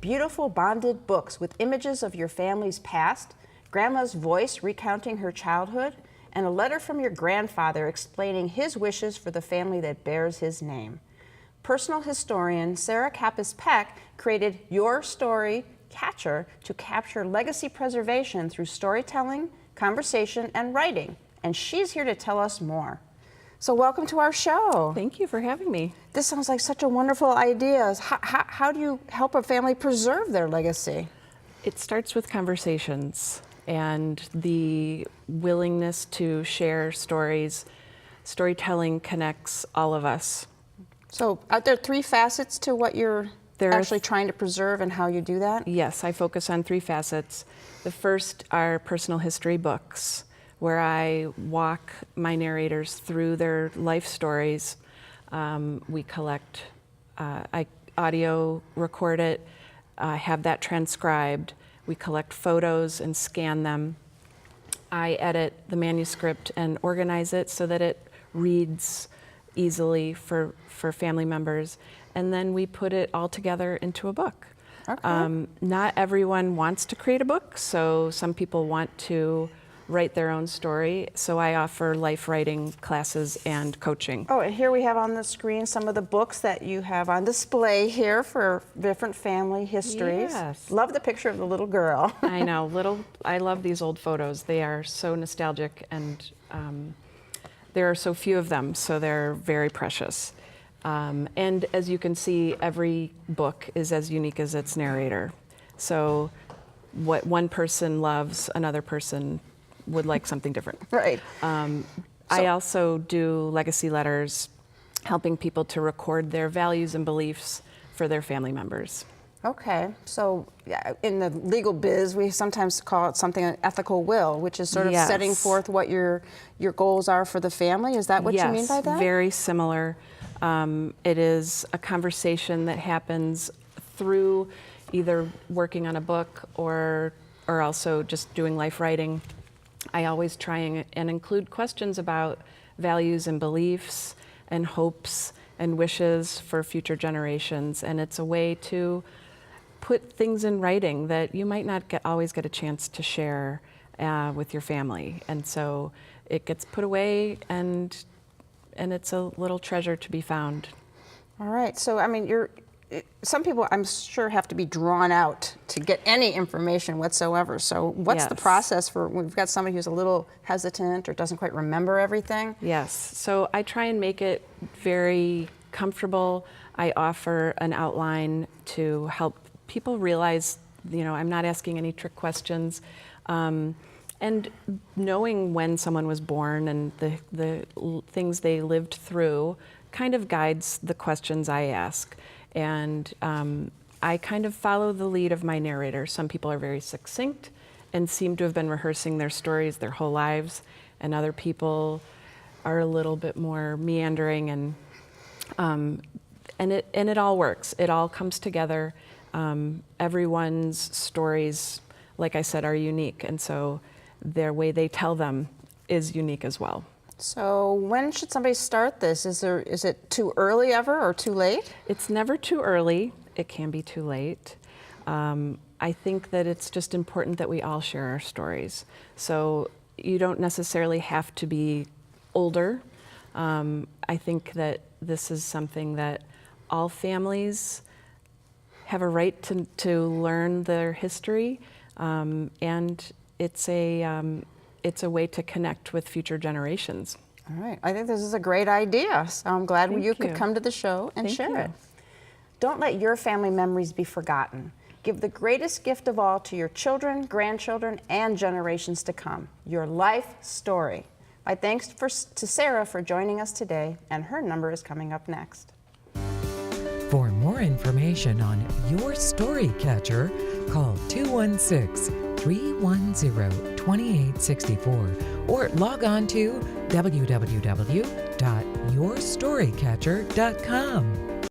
beautiful bonded books with images of your family's past, grandma's voice recounting her childhood, and a letter from your grandfather explaining his wishes for the family that bears his name. Personal historian Sarah Kappas-Peck created Yourstory Catcher to capture legacy preservation through storytelling, conversation, and writing. And she's here to tell us more. So welcome to our show. Thank you for having me. This sounds like such a wonderful idea. How do you help a family preserve their legacy? It starts with conversations and the willingness to share stories. Storytelling connects all of us. So are there three facets to what you're actually trying to preserve and how you do that? Yes, I focus on three facets. The first are personal history books, where I walk my narrators through their life stories. We collect, I audio record it, have that transcribed. We collect photos and scan them. I edit the manuscript and organize it so that it reads easily for family members. And then we put it all together into a book. Okay. Not everyone wants to create a book, so some people want to write their own story, so I offer life writing classes and coaching. Oh, and here we have on the screen some of the books that you have on display here for different family histories. Yes. Love the picture of the little girl. I know, I love these old photos. They are so nostalgic, and there are so few of them, so they're very precious. And as you can see, every book is as unique as its narrator. So what one person loves, another person would like something different. Right. I also do legacy letters, helping people to record their values and beliefs for their family members. Okay, so in the legal biz, we sometimes call it something an ethical will, which is sort of Yes. setting forth what your goals are for the family. Is that what you mean by that? Yes, very similar. It is a conversation that happens through either working on a book or also just doing life writing. I always try and include questions about values and beliefs and hopes and wishes for future generations. And it's a way to put things in writing that you might not always get a chance to share with your family. And so it gets put away, and it's a little treasure to be found. All right, so I mean, some people I'm sure have to be drawn out to get any information whatsoever. So what's the Yes. process for when we've got somebody who's a little hesitant or doesn't quite remember everything? Yes, so I try and make it very comfortable. I offer an outline to help people realize, I'm not asking any trick questions. And knowing when someone was born and the things they lived through kind of guides the questions I ask. And I kind of follow the lead of my narrator. Some people are very succinct and seem to have been rehearsing their stories their whole lives, and other people are a little bit more meandering, and it all works. It all comes together. Everyone's stories, like I said, are unique, and so their way they tell them is unique as well. So when should somebody start this? Is it too early ever or too late? It's never too early. It can be too late. I think that it's just important that we all share our stories. So you don't necessarily have to be older. I think that this is something that all families have a right to learn their history, and it's a way to connect with future generations. All right, I think this is a great idea. So I'm glad you could you. come to the show and Thank share you. it. Don't let your family memories be forgotten. Give the greatest gift of all to your children, grandchildren, and generations to come, your life story. My thanks to Sarah for joining us today, and her number is coming up next. For more information on Your Story Catcher, call 216-310-2864 or log on to www.yourstorycatcher.com.